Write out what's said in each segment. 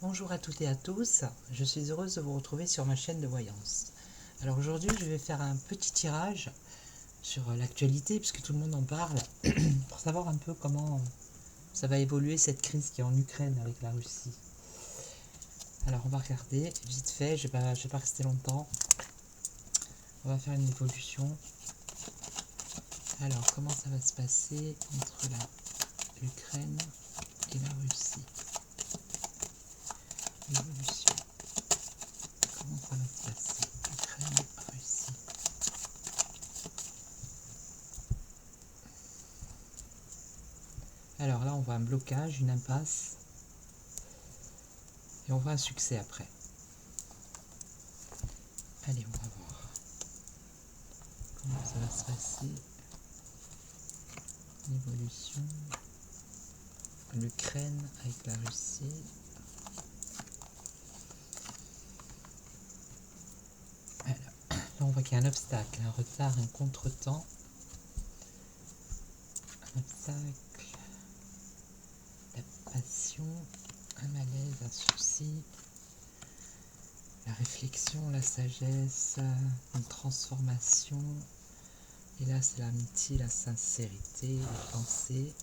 Bonjour à toutes et à tous, je suis heureuse de vous retrouver sur ma chaîne de voyance. Alors aujourd'hui je vais faire un petit tirage sur l'actualité puisque tout le monde en parle pour savoir un peu comment ça va évoluer cette crise qui est en Ukraine avec la Russie. Alors on va regarder vite fait, je vais pas rester longtemps. On va faire une évolution. Alors comment ça va se passer entre l'Ukraine et la Russie? Évolution. Comment ça va se passer? Ukraine, Russie. Alors là, on voit un blocage, une impasse, et on voit un succès après. Allez, on va voir comment ça va se passer. L'évolution. L'Ukraine avec la Russie. Alors, là, on voit qu'il y a un obstacle, un retard, un contretemps. Un obstacle, la passion, un malaise, un souci. La réflexion, la sagesse, une transformation. Et là, c'est l'amitié, la sincérité, les pensées.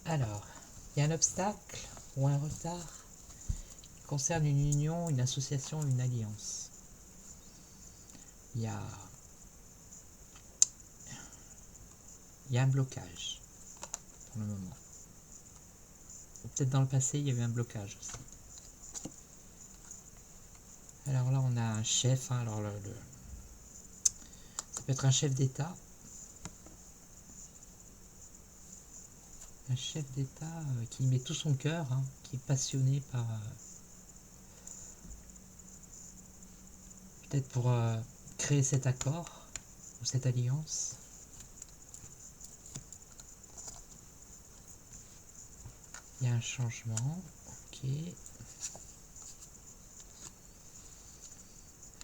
Alors, il y a un obstacle ou un retard qui concerne une union, une association, une alliance. Il y a un blocage pour le moment. Peut-être dans le passé, il y avait un blocage aussi. Alors là, on a un chef. Ça peut être un chef d'État. Un chef d'État qui met tout son cœur, qui est passionné par... peut-être pour créer cet accord ou cette alliance. Il y a un changement. Ok.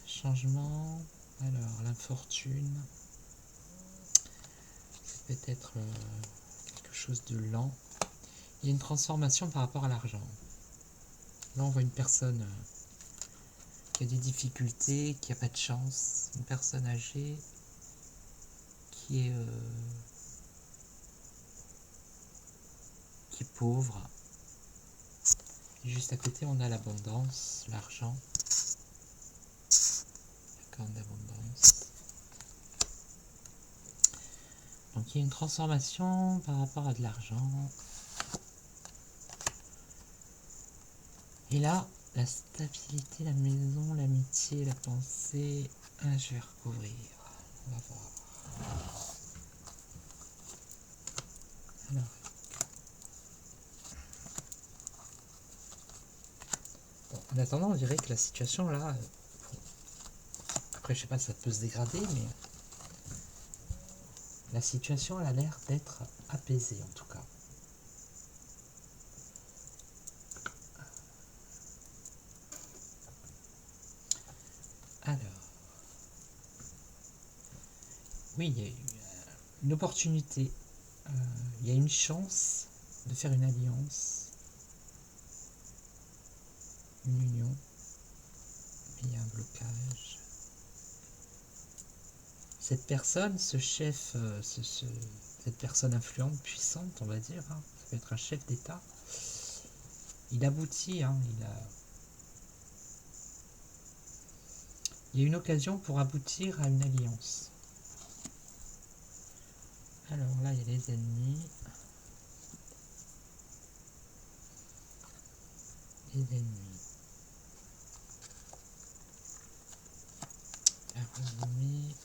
Changement. Alors, l'infortune. C'est peut-être quelque chose de lent. Il y a une transformation par rapport à l'argent. Là, on voit une personne qui a des difficultés, qui n'a pas de chance. Une personne âgée qui est pauvre. Et juste à côté, on a l'abondance, l'argent. La corne d'abondance. Donc il y a une transformation par rapport à de l'argent. Et là, la stabilité, la maison, l'amitié, la pensée. Je vais recouvrir. On va voir. Alors. Bon, en attendant, on dirait que la situation là. Après, je sais pas, ça peut se dégrader, mais. La situation elle a l'air d'être apaisée en tout cas. Alors. Oui, il y a eu une opportunité. Il y a une chance de faire une alliance. Une union. Mais il y a un blocage. Cette personne, ce chef, cette personne influente, puissante, on va dire, ça peut être un chef d'État, il aboutit, il y a une occasion pour aboutir à une alliance. Alors là, il y a les ennemis. Les ennemis. La renommée.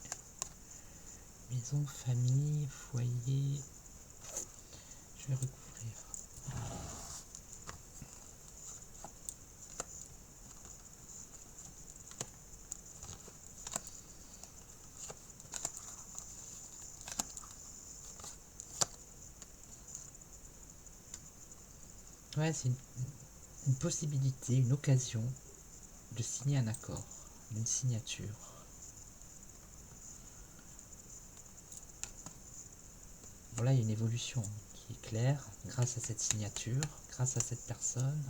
Maison, famille, foyer. Je vais recouvrir. Ouais, c'est une possibilité, une occasion de signer un accord, d'une signature. Bon, là, il y a une évolution qui est claire grâce à cette signature, grâce à cette personne.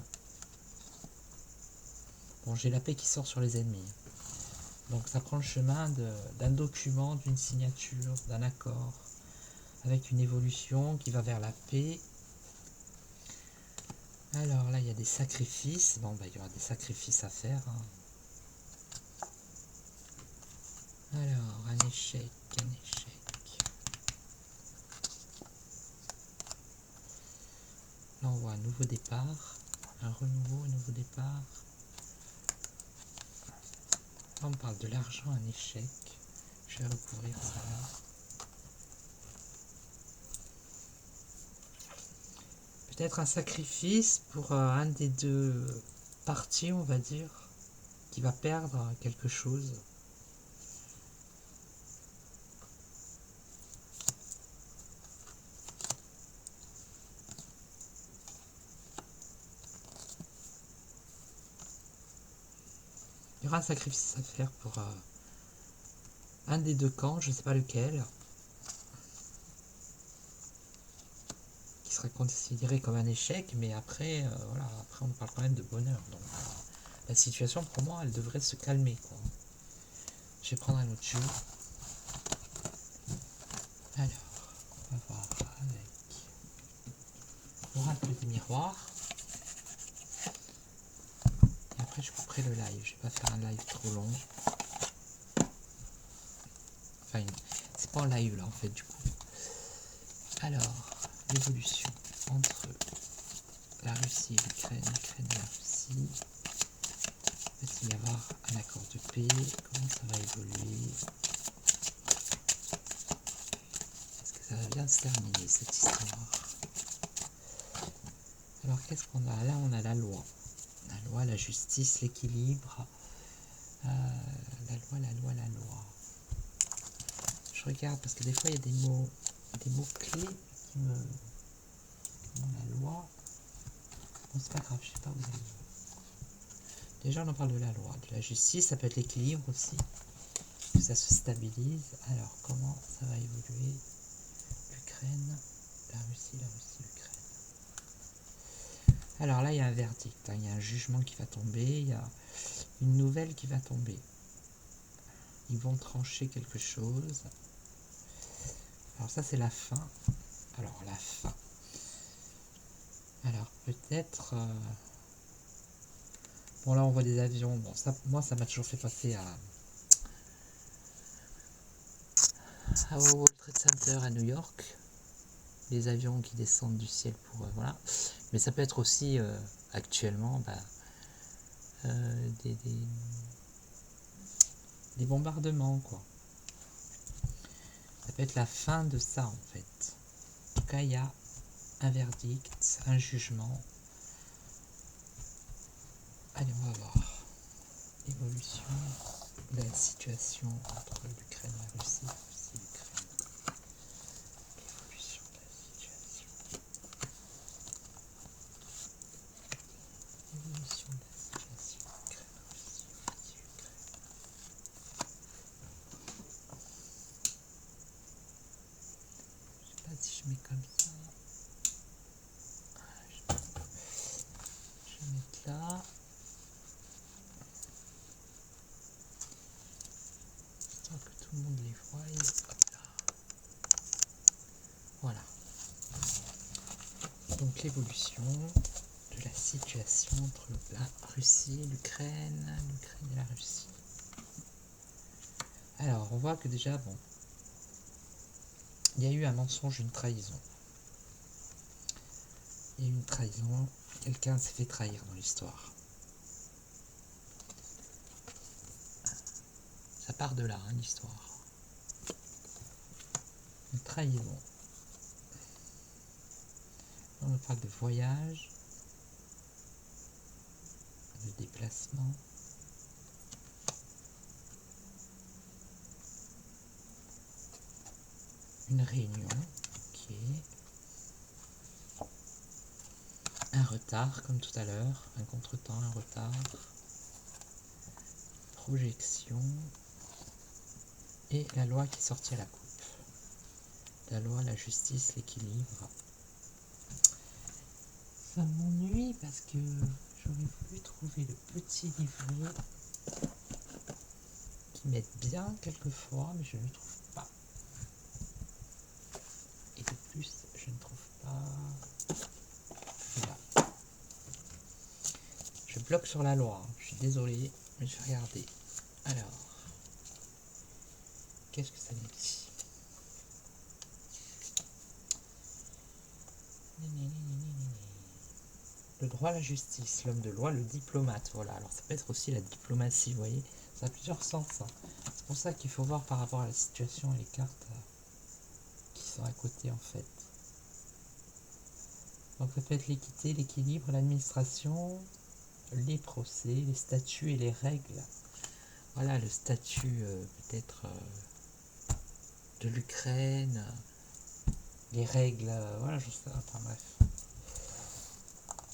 Bon, j'ai la paix qui sort sur les ennemis. Donc ça prend le chemin d'un document, d'une signature, d'un accord, avec une évolution qui va vers la paix. Alors là, il y a des sacrifices. Bon, bah, il y aura des sacrifices à faire. Hein. Alors, un échec, un échec. Là, on voit un nouveau départ, un renouveau, un nouveau départ. Là, on parle de l'argent, un échec. Je vais recouvrir ça là. Peut-être un sacrifice pour un des deux parties, on va dire, qui va perdre quelque chose. Il y aura un sacrifice à faire pour un des deux camps, je ne sais pas lequel, qui sera considéré comme un échec, mais après, voilà, après on parle quand même de bonheur. Donc la situation pour moi, elle devrait se calmer, quoi. Je vais prendre un autre jeu. Alors, on va voir avec l'oracle des miroirs. Et après, je couperai le live. Je vais pas faire un live trop long. Enfin, c'est pas un live là en fait, du coup. Alors, l'évolution entre la Russie et l'Ukraine, l'Ukraine et la Russie. Va-t-il y avoir un accord de paix? Comment ça va évoluer? Est-ce que ça va bien se terminer cette histoire? Alors qu'est-ce qu'on a? Là on a la loi. La loi, la justice, l'équilibre. La loi, la loi, la loi. Je regarde parce que des fois il y a des mots clés qui me... La loi. Bon, c'est pas grave, je sais pas où aller. Déjà on en parle de la loi, de la justice, ça peut être l'équilibre aussi. Que ça se stabilise. Alors comment ça va évoluer? L'Ukraine, la Russie, l'Ukraine. Alors là il y a un verdict, hein. Il y a un jugement qui va tomber, il y a une nouvelle qui va tomber. Ils vont trancher quelque chose. Alors ça c'est la fin. Alors la fin. Alors peut-être... Bon là on voit des avions. Bon ça, moi ça m'a toujours fait passer au World Trade Center à New York. Les avions qui descendent du ciel pour... voilà. Mais ça peut être aussi actuellement des bombardements, quoi. Ça peut être la fin de ça en fait. En tout cas il y a un verdict, un jugement. Allez, on va voir l'évolution de la situation entre l'Ukraine et la Russie, l'Ukraine. L'évolution de la situation. L'évolution de la situation Ukraine, Russie, Ukraine. Je sais pas si je mets comme ça. Je vais mettre là. Que tout le monde les voit. Hop là. Voilà. Donc l'évolution de la situation entre la Russie, l'Ukraine et la Russie. Alors on voit que déjà, bon, il y a eu un mensonge, une trahison. Il y a eu une trahison, quelqu'un s'est fait trahir dans l'histoire. Ça part de là, hein, l'histoire. Une trahison. On parle de voyage, de déplacement. Une réunion, ok. Un retard, comme tout à l'heure, un contretemps, un retard. projection et la loi qui est sortie à la coupe. La loi, la justice, l'équilibre. Ça m'ennuie parce que j'aurais voulu trouver le petit livret qui m'aide bien quelquefois, mais je ne le trouve pas. Et de plus, je ne trouve pas... Là. Je bloque sur la loi, je suis désolé, mais je vais regarder. Alors, qu'est-ce que ça me dit? Le droit à la justice, l'homme de loi, le diplomate, voilà. Alors ça peut être aussi la diplomatie, vous voyez, ça a plusieurs sens. Hein. C'est pour ça qu'il faut voir par rapport à la situation et les cartes qui sont à côté en fait. Donc ça peut être l'équité, l'équilibre, l'administration, les procès, les statuts et les règles. Voilà le statut peut-être de l'Ukraine, les règles, voilà, je sais, enfin bref.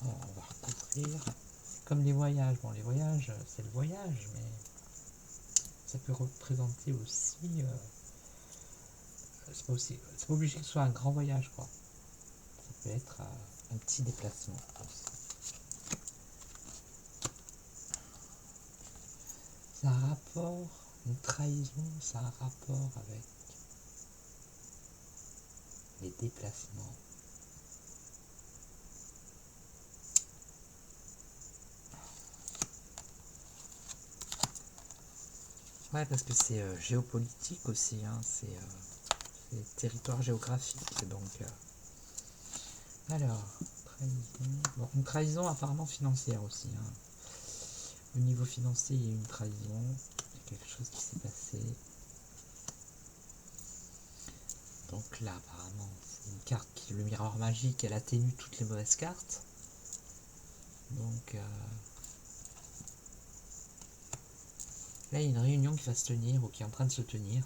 Alors, on va recouvrir. C'est comme les voyages. Bon, les voyages, c'est le voyage, mais ça peut représenter aussi. C'est pas obligé que ce soit un grand voyage, quoi. Ça peut être un petit déplacement aussi. C'est un rapport, une trahison, c'est un rapport avec les déplacements. Ouais, parce que c'est géopolitique aussi, hein, c'est territoire géographique, donc... alors, trahison... Bon, une trahison apparemment financière aussi, hein. Au niveau financier, il y a une trahison, il y a quelque chose qui s'est passé. Donc là, apparemment, c'est une carte qui, le miroir magique, elle atténue toutes les mauvaises cartes. Donc... là, il y a une réunion qui va se tenir ou qui est en train de se tenir.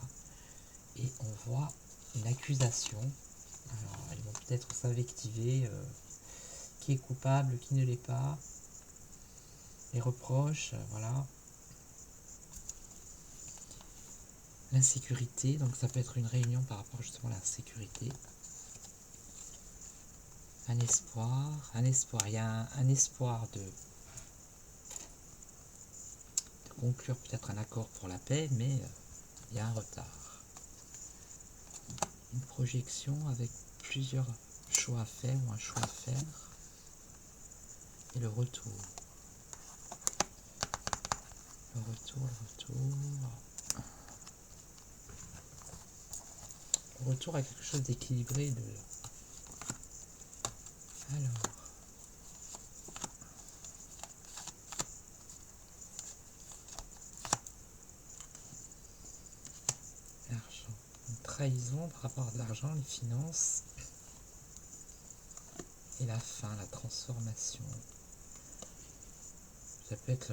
Et on voit une accusation. Alors, ils vont peut-être s'invectiver. Qui est coupable, qui ne l'est pas. Les reproches, voilà. L'insécurité, donc ça peut être une réunion par rapport justement à l'insécurité. Un espoir. Il y a un espoir de conclure peut-être un accord pour la paix, mais il y a un retard. Une projection avec plusieurs choix à faire ou un choix à faire. Et le retour. Le retour à quelque chose d'équilibré. Alors. L'argent. Une trahison par rapport à l'argent, les finances. Et la fin, la transformation. Ça peut être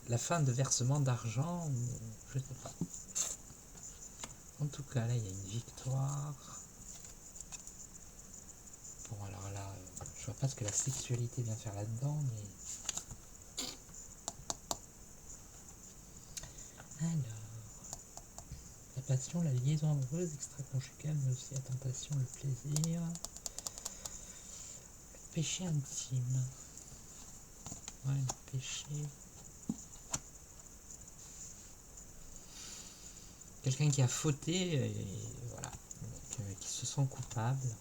la fin de versement d'argent, ou je sais pas. En tout cas, là, il y a une victoire. Bon, alors là, je vois pas ce que la sexualité vient faire là-dedans, mais... Alors... la passion, la liaison amoureuse, extra-conjugale, mais aussi la tentation, le plaisir... le péché intime. Ouais, le péché... quelqu'un qui a fauté, et voilà, donc, qui se sent coupable.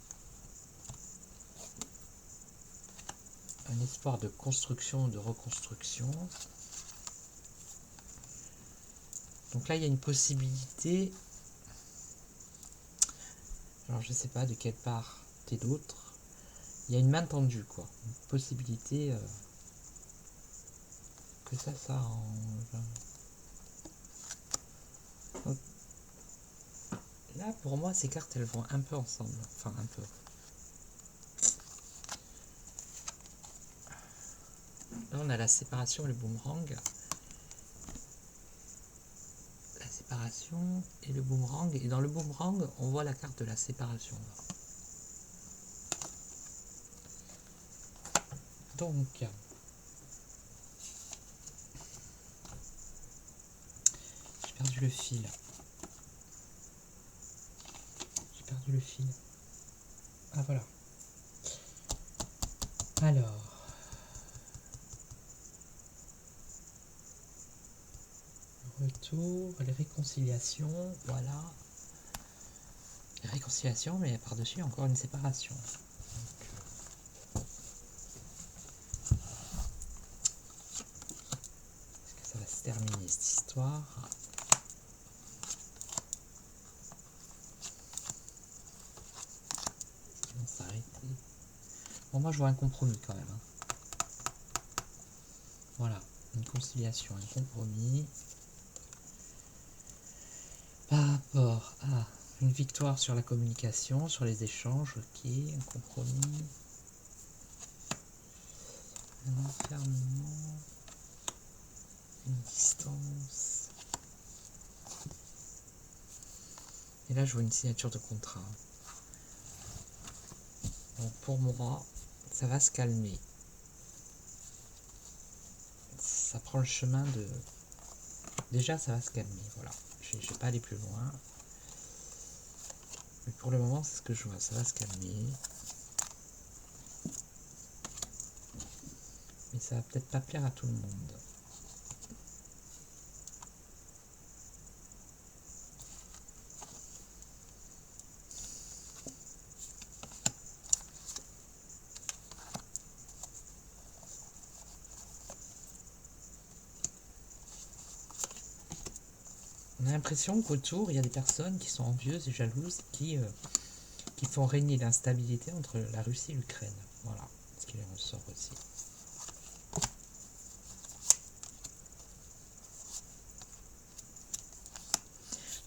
Un espoir de construction ou de reconstruction. Donc là, il y a une possibilité. Alors, je sais pas de quelle part et d'autre. Il y a une main tendue, quoi. Une possibilité que ça s'arrange. Donc, là, pour moi, ces cartes, elles vont un peu ensemble. Enfin, un peu. Là, on a la séparation et le boomerang. La séparation et le boomerang. Et dans le boomerang, on voit la carte de la séparation. Donc, j'ai perdu le fil. J'ai perdu le fil. Ah voilà. Alors, retour, les réconciliations, voilà. Les réconciliations, mais par-dessus encore une séparation. Est-ce que ça va se terminer cette histoire? Ils vont s'arrêter. Bon, moi je vois un compromis quand même. Voilà, une conciliation, un compromis. Par rapport à une victoire sur la communication, sur les échanges, ok, un compromis. Un enfermement. Une distance. Et là, je vois une signature de contrat. Donc pour moi, ça va se calmer. Ça prend le chemin de... Déjà, ça va se calmer, voilà. Je ne vais pas aller plus loin. Mais pour le moment, c'est ce que je vois. Ça va se calmer. Mais ça va peut-être pas plaire à tout le monde. On a l'impression qu'autour, il y a des personnes qui sont envieuses et jalouses qui font régner l'instabilité entre la Russie et l'Ukraine. Voilà ce qui en ressort aussi.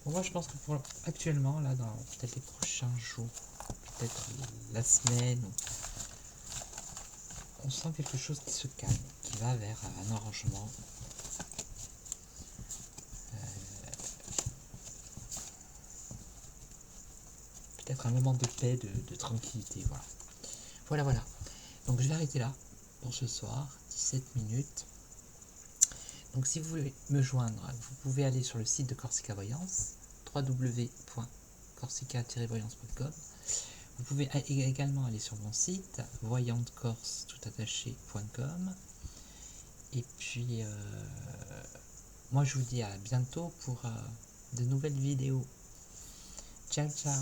Bon, moi, je pense que pour actuellement, là, dans peut-être les prochains jours, peut-être la semaine, on sent quelque chose qui se calme, qui va vers un arrangement. Peut-être un moment de paix, de tranquillité, voilà. Voilà. Donc je vais arrêter là pour ce soir, 17 minutes. Donc si vous voulez me joindre, vous pouvez aller sur le site de Corsica Voyance, www.corsica-voyance.com. Vous pouvez également aller sur mon site, voyantecorse.com. Et puis, moi je vous dis à bientôt pour de nouvelles vidéos. Ciao, ciao!